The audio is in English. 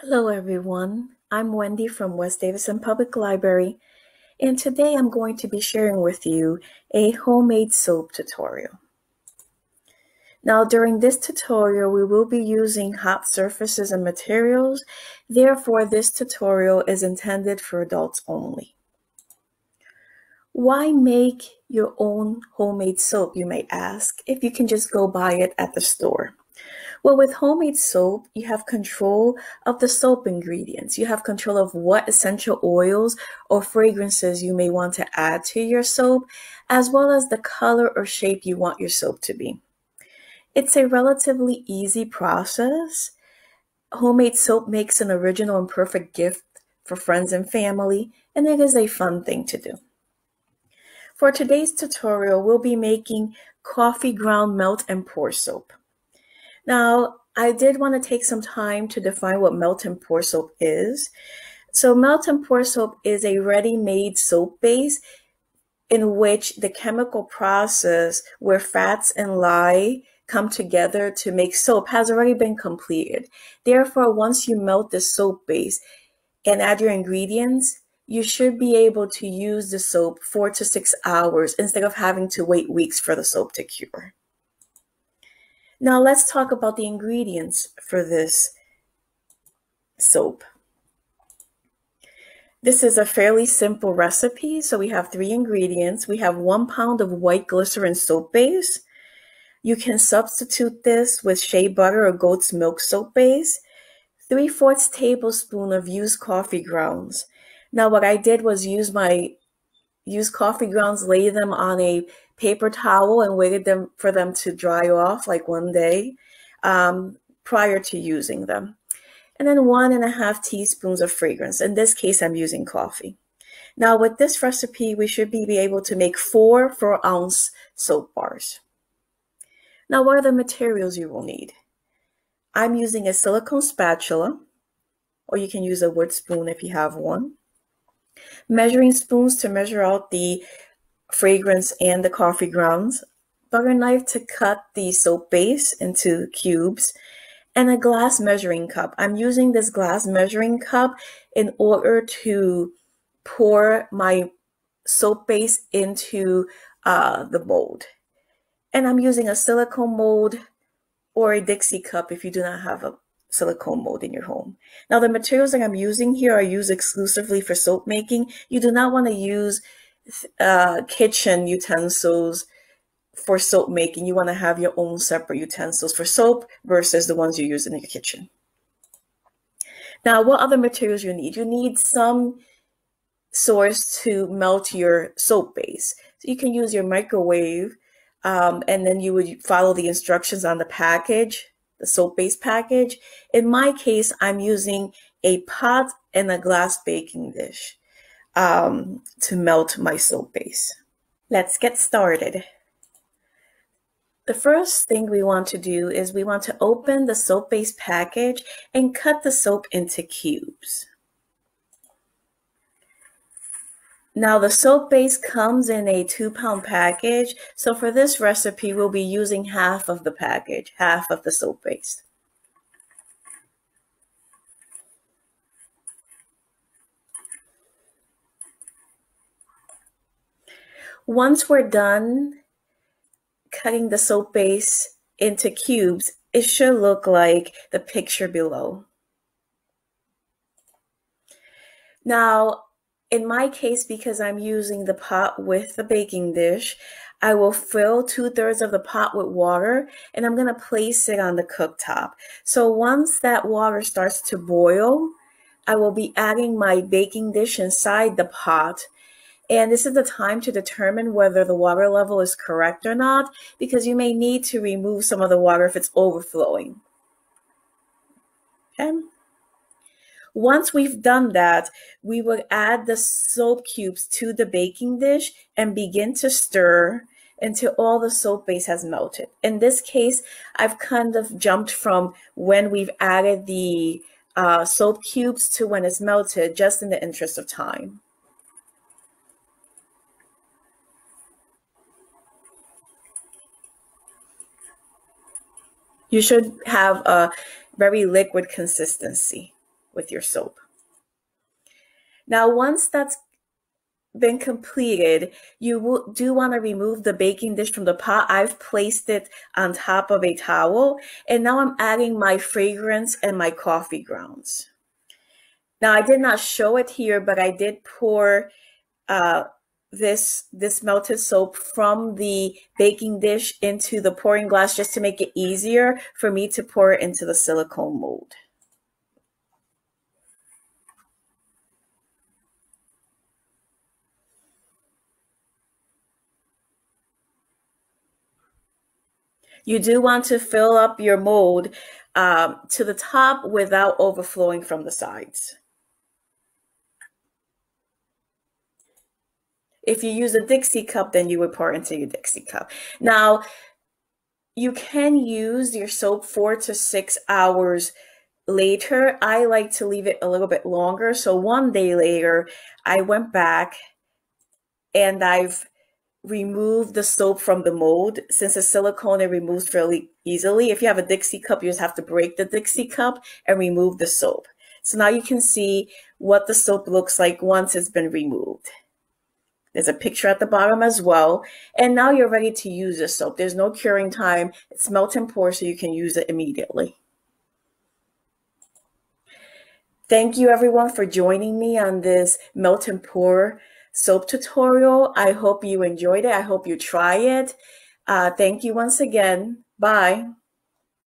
Hello everyone, I'm Wendy from West Davidson Public Library, and today I'm going to be sharing with you a homemade soap tutorial. Now during this tutorial we will be using hot surfaces and materials, therefore this tutorial is intended for adults only. Why make your own homemade soap, you may ask, if you can just go buy it at the store? Well, with homemade soap, you have control of the soap ingredients. You have control of what essential oils or fragrances you may want to add to your soap, as well as the color or shape you want your soap to be. It's a relatively easy process. Homemade soap makes an original and perfect gift for friends and family, and it is a fun thing to do. For today's tutorial, we'll be making coffee ground melt and pour soap. Now, I did want to take some time to define what melt and pour soap is. So melt and pour soap is a ready-made soap base in which the chemical process where fats and lye come together to make soap has already been completed. Therefore, once you melt the soap base and add your ingredients, you should be able to use the soap 4 to 6 hours instead of having to wait weeks for the soap to cure. Now let's talk about the ingredients for this soap. This is a fairly simple recipe. So we have 3 ingredients. We have 1 pound of white glycerin soap base. You can substitute this with shea butter or goat's milk soap base. 3/4 tablespoon of used coffee grounds. Now what I did was use my used coffee grounds, lay them on a paper towel and waited for them to dry off like one day prior to using them. And then 1.5 teaspoons of fragrance. In this case, I'm using coffee. Now with this recipe, we should be able to make 4 4-ounce soap bars. Now what are the materials you will need? I'm using a silicone spatula, or you can use a wood spoon if you have one. Measuring spoons to measure out the fragrance and the coffee grounds, butter knife to cut the soap base into cubes, and a glass measuring cup. I'm using this glass measuring cup in order to pour my soap base into the mold. And I'm using a silicone mold or a Dixie cup if you do not have a silicone mold in your home. Now the materials that I'm using here are used exclusively for soap making. You do not want to use kitchen utensils for soap making. You want to have your own separate utensils for soap versus the ones you use in your kitchen. Now, what other materials you need? You need some source to melt your soap base. So you can use your microwave, and then you would follow the instructions on the package, the soap base package. In my case, I'm using a pot and a glass baking dish to melt my soap base. Let's get started. The first thing we want to do is we want to open the soap base package and cut the soap into cubes. Now the soap base comes in a 2-pound package, so for this recipe we'll be using half of the package, half of the soap base. Once we're done cutting the soap base into cubes, it should look like the picture below. Now, in my case, because I'm using the pot with the baking dish, I will fill 2/3 of the pot with water and I'm going to place it on the cooktop. So once that water starts to boil, I will be adding my baking dish inside the pot. And this is the time to determine whether the water level is correct or not, because you may need to remove some of the water if it's overflowing. Okay? Once we've done that, we will add the soap cubes to the baking dish and begin to stir until all the soap base has melted. In this case, I've kind of jumped from when we've added the soap cubes to when it's melted, just in the interest of time. You should have a very liquid consistency. with your soap. Now, once that's been completed, you do want to remove the baking dish from the pot. I've placed it on top of a towel, and now I'm adding my fragrance and my coffee grounds. Now, I did not show it here, but I did pour this melted soap from the baking dish into the pouring glass just to make it easier for me to pour it into the silicone mold. You do want to fill up your mold to the top without overflowing from the sides. If you use a Dixie cup, then you would pour into your Dixie cup. Now, you can use your soap 4 to 6 hours later. I like to leave it a little bit longer. So one day later, I went back and I've remove the soap from the mold. Since it's silicone, it removes fairly easily. If you have a Dixie cup, you just have to break the Dixie cup and remove the soap. So now you can see what the soap looks like once it's been removed. There's a picture at the bottom as well. And now you're ready to use the soap. There's no curing time. It's melt and pour, so you can use it immediately. Thank you everyone for joining me on this melt and pour soap tutorial. I hope you enjoyed it. I hope you try it. Thank you once again. Bye.